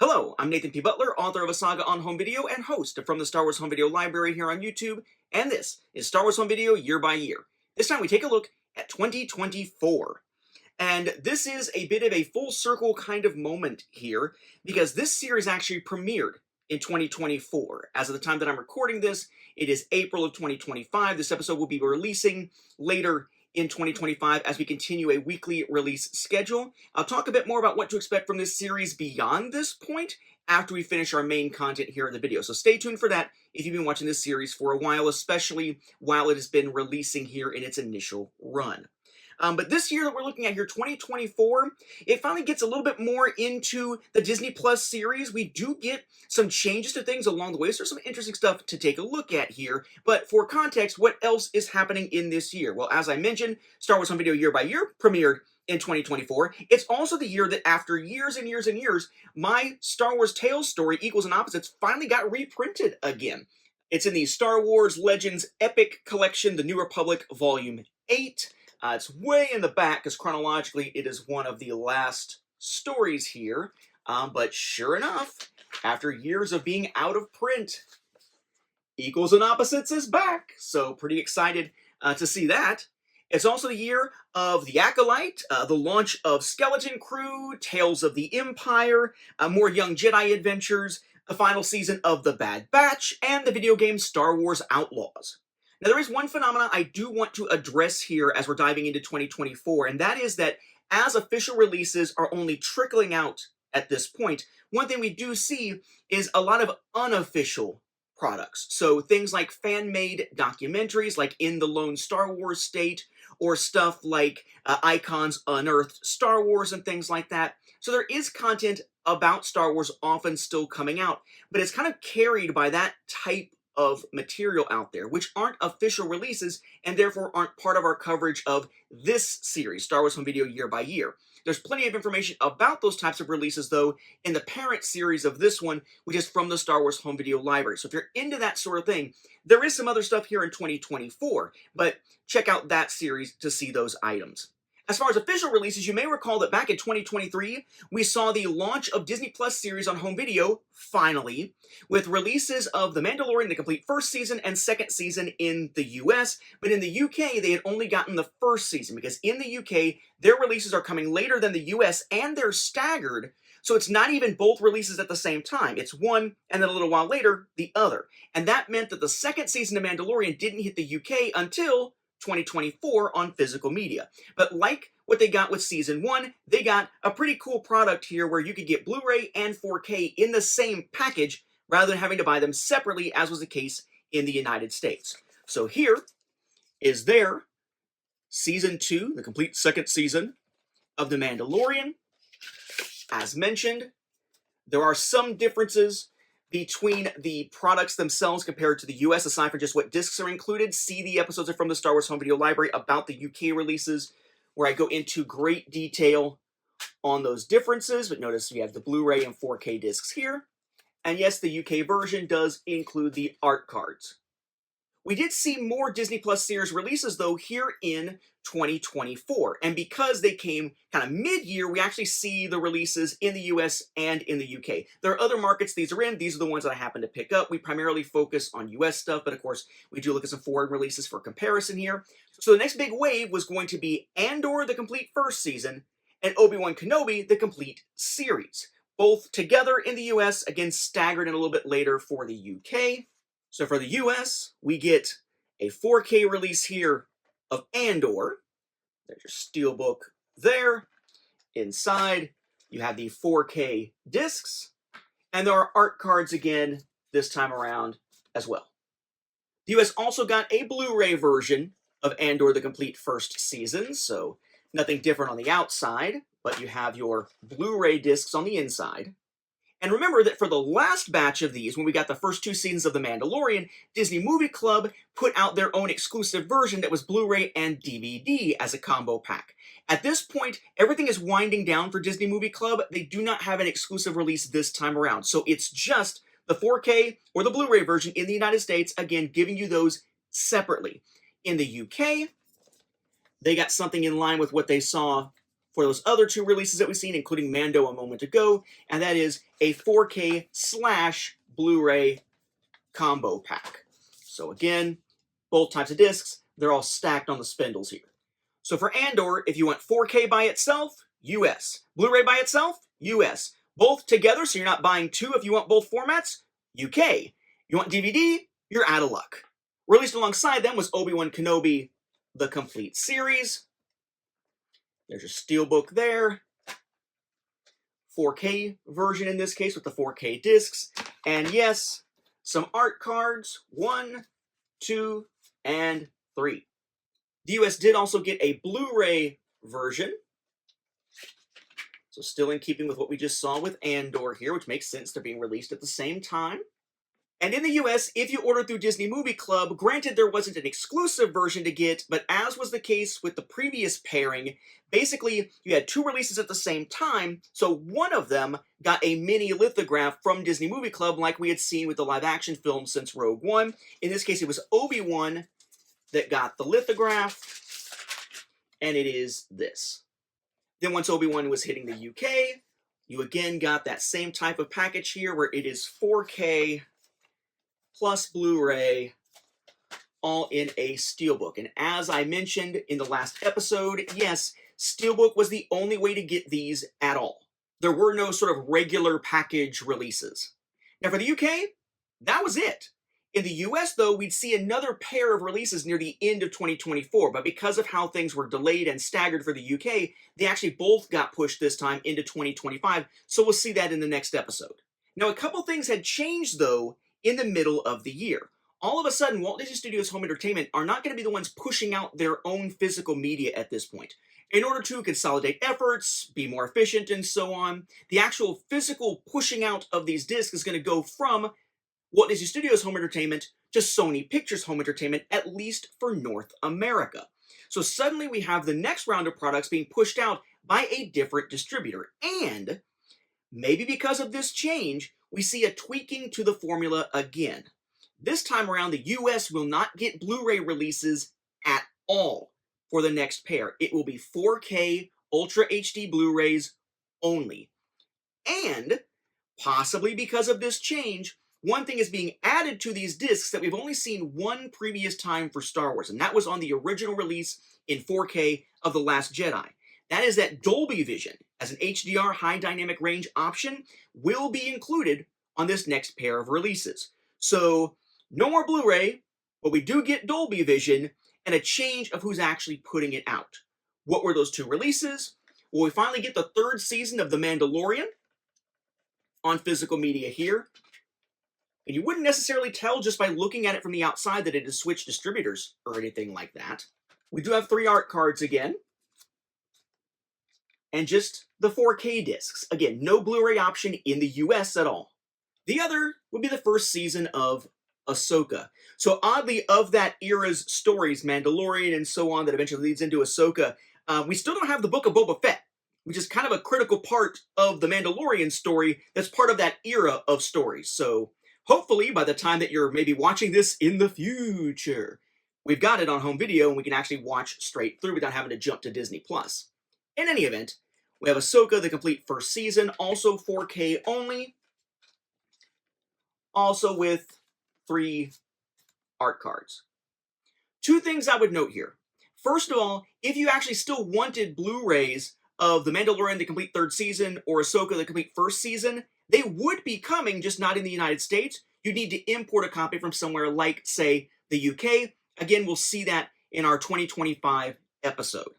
Hello, I'm Nathan P. Butler, author of a Saga on home video and host from the Star Wars Home Video Library here on YouTube, and this is Star Wars Home Video Year by Year. This time we take a look at 2024. And this is a bit of a full circle kind of moment here, because this series actually premiered in 2024. As of the time that I'm recording this, it is April of 2025. This episode will be releasing later in 2025 as we continue a weekly release schedule. I'll talk a bit more about what to expect from this series beyond this point after we finish our main content here in the video. So stay tuned for that if you've been watching this series for a while, especially while it has been releasing here in its initial run. But this year that we're looking at here, 2024, it finally gets a little bit more into the Disney Plus series. We do get some changes to things along the way, so there's some interesting stuff to take a look at here. But for context, what else is happening in this year? Well, as I mentioned, Star Wars Home Video Year by Year premiered in 2024. It's also the year that after years and years and years, my Star Wars Tales story, Equals and Opposites, finally got reprinted again. It's in the Star Wars Legends Epic Collection, The New Republic, Volume 8. It's way in the back, because chronologically it is one of the last stories here. But sure enough, after years of being out of print, Equals and Opposites is back. So pretty excited to see that. It's also the year of The Acolyte, the launch of Skeleton Crew, Tales of the Empire, more Young Jedi adventures, the final season of The Bad Batch, and the video game Star Wars Outlaws. Now, there is one phenomenon I do want to address here as we're diving into 2024, and that is that as official releases are only trickling out at this point, one thing we do see is a lot of unofficial products. So things like fan-made documentaries, like In the Lone Star Wars State, or stuff like Icons Unearthed Star Wars and things like that. So there is content about Star Wars often still coming out, but it's kind of carried by that type of material out there, which aren't official releases and therefore aren't part of our coverage of this series, Star Wars Home Video Year by Year. There's plenty of information about those types of releases, though, in the parent series of this one, which is from the Star Wars Home Video Library. So if you're into that sort of thing, there is some other stuff here in 2024, but check out that series to see those items. As far as official releases, you may recall that back in 2023, we saw the launch of Disney Plus series on home video, finally, with releases of The Mandalorian, the complete first season and second season in the US, but in the UK, they had only gotten the first season, because in the UK, their releases are coming later than the US, and they're staggered, so it's not even both releases at the same time. It's one, and then a little while later, the other. And that meant that the second season of Mandalorian didn't hit the UK until 2024 on physical media. But like what they got with season 1, they got a pretty cool product here where you could get Blu-ray and 4K in the same package rather than having to buy them separately, as was the case in the United States. So here is their season 2, the complete second season of The Mandalorian. As mentioned, there are some differences between the products themselves compared to the US, aside from just what discs are included. See the episodes from the Star Wars Home Video Library about the UK releases, where I go into great detail on those differences. But notice we have the Blu-ray and 4K discs here. And yes, the UK version does include the art cards. We did see more Disney Plus series releases, though, here in 2024. And because they came kind of mid-year, we actually see the releases in the US and in the UK. There are other markets these are in. These are the ones that I happen to pick up. We primarily focus on US stuff, but of course, we do look at some foreign releases for comparison here. So the next big wave was going to be Andor, the complete first season, and Obi-Wan Kenobi, the complete series. Both together in the US, again, staggered in a little bit later for the UK. So for the US, we get a 4K release here of Andor. There's your steelbook there. Inside, you have the 4K discs. And there are art cards again this time around as well. The US also got a Blu-ray version of Andor, the complete first season. So nothing different on the outside, but you have your Blu-ray discs on the inside. And remember that for the last batch of these, when we got the first 2 seasons of The Mandalorian, Disney Movie Club put out their own exclusive version that was Blu-ray and DVD as a combo pack. At this point, everything is winding down for Disney Movie Club. They do not have an exclusive release this time around. So it's just the 4K or the Blu-ray version in the United States, again, giving you those separately. In the UK, they got something in line with what they saw for those other two releases that we've seen, including Mando a moment ago, and that is a 4K / Blu-ray combo pack. So again, both types of discs, they're all stacked on the spindles here. So for Andor, if you want 4K by itself, US. Blu-ray by itself, US. Both together, so you're not buying two if you want both formats, UK. You want DVD, you're out of luck. Released alongside them was Obi-Wan Kenobi, the complete series. There's your steelbook there. 4K version in this case with the 4K discs. And yes, some art cards, 1, 2, and 3. The US did also get a Blu-ray version. So still in keeping with what we just saw with Andor here, which makes sense, they're being released at the same time. And in the US, if you ordered through Disney Movie Club, granted there wasn't an exclusive version to get, but as was the case with the previous pairing, basically you had two releases at the same time, so one of them got a mini lithograph from Disney Movie Club like we had seen with the live-action film since Rogue One. In this case, it was Obi-Wan that got the lithograph, and it is this. Then once Obi-Wan was hitting the UK, you again got that same type of package here where it is 4K plus Blu-ray, all in a steelbook. And as I mentioned in the last episode, yes, steelbook was the only way to get these at all. There were no sort of regular package releases. Now for the UK, that was it. In the US, though, we'd see another pair of releases near the end of 2024, but because of how things were delayed and staggered for the UK, they actually both got pushed this time into 2025, so we'll see that in the next episode. Now, a couple things had changed, though, in the middle of the year. All of a sudden, Walt Disney Studios Home Entertainment are not going to be the ones pushing out their own physical media at this point. In order to consolidate efforts, be more efficient, and so on, the actual physical pushing out of these discs is going to go from Walt Disney Studios Home Entertainment to Sony Pictures Home Entertainment, at least for North America. So suddenly we have the next round of products being pushed out by a different distributor. And maybe because of this change, we see a tweaking to the formula again. This time around, the US will not get Blu-ray releases at all for the next pair. It will be 4K Ultra HD Blu-rays only. And possibly because of this change, one thing is being added to these discs that we've only seen one previous time for Star Wars, and that was on the original release in 4K of The Last Jedi. That is that Dolby Vision, as an HDR high dynamic range option, will be included on this next pair of releases. So, no more Blu-ray, but we do get Dolby Vision, and a change of who's actually putting it out. What were those two releases? Well, we finally get the third season of The Mandalorian on physical media here. And you wouldn't necessarily tell just by looking at it from the outside that it has switched distributors or anything like that. We do have 3 art cards again. And just the 4K discs. Again, no Blu-ray option in the US at all. The other would be the first season of Ahsoka. So oddly, of that era's stories, Mandalorian and so on, that eventually leads into Ahsoka, we still don't have the Book of Boba Fett, which is kind of a critical part of the Mandalorian story that's part of that era of stories. So hopefully, by the time that you're maybe watching this in the future, we've got it on home video and we can actually watch straight through without having to jump to Disney+. In any event, we have Ahsoka, the complete first season, also 4K only, also with 3 art cards. 2 things I would note here. First of all, if you actually still wanted Blu-rays of The Mandalorian, the complete third season, or Ahsoka, the complete first season, they would be coming, just not in the United States. You need to import a copy from somewhere like, say, the UK. Again, we'll see that in our 2025 episode.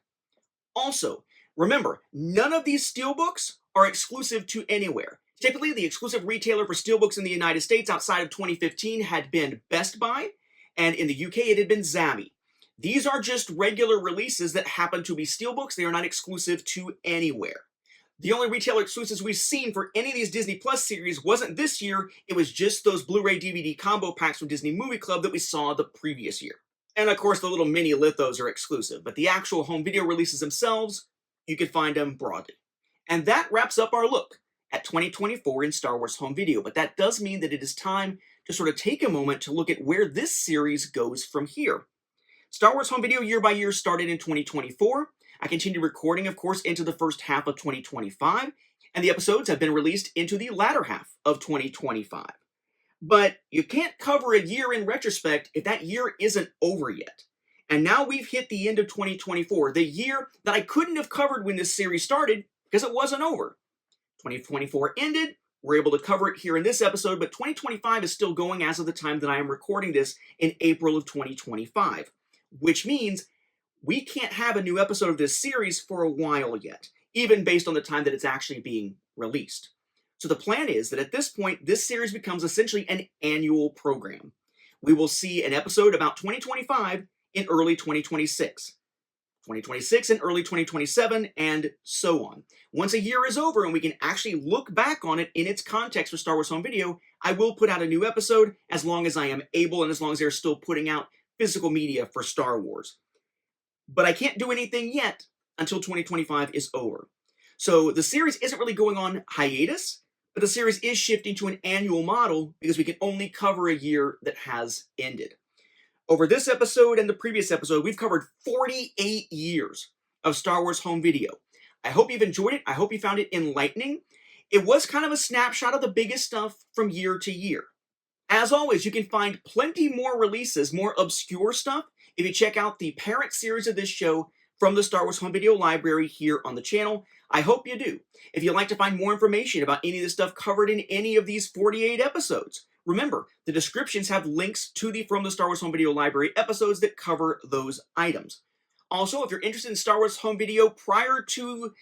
Also, remember, none of these steelbooks are exclusive to anywhere. Typically, the exclusive retailer for steelbooks in the United States outside of 2015 had been Best Buy, and in the UK it had been Zammy. These are just regular releases that happen to be steelbooks. They are not exclusive to anywhere. The only retailer exclusives we've seen for any of these Disney Plus series wasn't this year, it was just those Blu-ray DVD combo packs from Disney Movie Club that we saw the previous year. And of course the little mini lithos are exclusive, but the actual home video releases themselves, you can find them broadly. And that wraps up our look at 2024 in Star Wars home video, but that does mean that it is time to sort of take a moment to look at where this series goes from here. Star Wars home video year by year started in 2024. I continued recording, of course, into the first half of 2025, and the episodes have been released into the latter half of 2025. But you can't cover a year in retrospect if that year isn't over yet. And now we've hit the end of 2024, the year that I couldn't have covered when this series started because it wasn't over. 2024 ended, we're able to cover it here in this episode, but 2025 is still going as of the time that I am recording this in April of 2025, which means we can't have a new episode of this series for a while yet, even based on the time that it's actually being released. So the plan is that at this point, this series becomes essentially an annual program. We will see an episode about 2025 in early 2026. 2026 and early 2027, and so on. Once a year is over and we can actually look back on it in its context for Star Wars Home Video, I will put out a new episode as long as I am able and as long as they're still putting out physical media for Star Wars. But I can't do anything yet until 2025 is over. So the series isn't really going on hiatus, but the series is shifting to an annual model because we can only cover a year that has ended. Over this episode and the previous episode, we've covered 48 years of Star Wars Home Video. I hope you've enjoyed it. I hope you found it enlightening. It was kind of a snapshot of the biggest stuff from year to year. As always, you can find plenty more releases, more obscure stuff, if you check out the parent series of this show from the Star Wars Home Video library here on the channel. I hope you do. If you'd like to find more information about any of the stuff covered in any of these 48 episodes, remember, the descriptions have links to the From the Star Wars Home Video library episodes that cover those items. Also, if you're interested in Star Wars Home Video prior to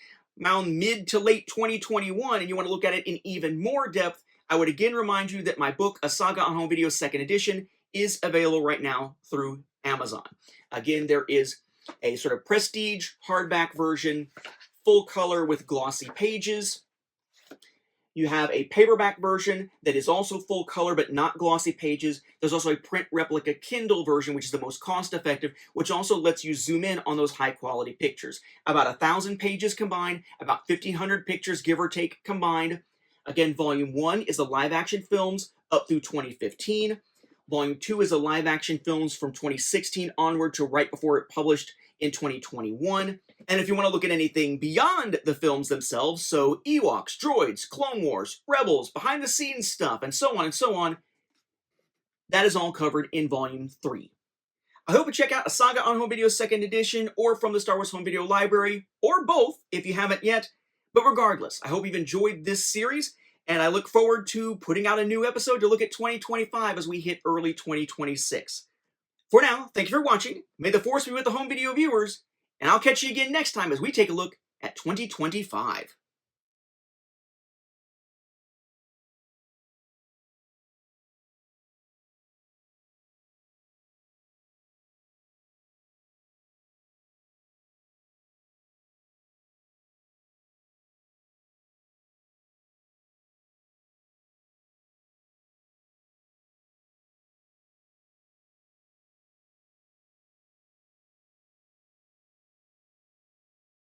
around mid to late 2021 and you want to look at it in even more depth, I would again remind you that my book, A Saga on Home Video 2nd Edition, is available right now through Amazon. Again, there is a sort of prestige hardback version, full color with glossy pages. You have a paperback version that is also full color but not glossy pages. There's also a print replica Kindle version, which is the most cost effective, which also lets you zoom in on those high quality pictures. About 1,000 pages combined, about 1,500 pictures give or take combined. Again, Volume 1 is the live action films up through 2015. Volume 2 is the live action films from 2016 onward to right before it published in 2021. And if you want to look at anything beyond the films themselves, so Ewoks, Droids, Clone Wars, Rebels, behind the scenes stuff, and so on, that is all covered in Volume 3. I hope you check out A Saga on Home Video 2nd Edition or From the Star Wars Home Video Library, or both if you haven't yet. But regardless, I hope you've enjoyed this series, and I look forward to putting out a new episode to look at 2025 as we hit early 2026. For now, thank you for watching. May the Force be with the home video viewers, and I'll catch you again next time as we take a look at 2025.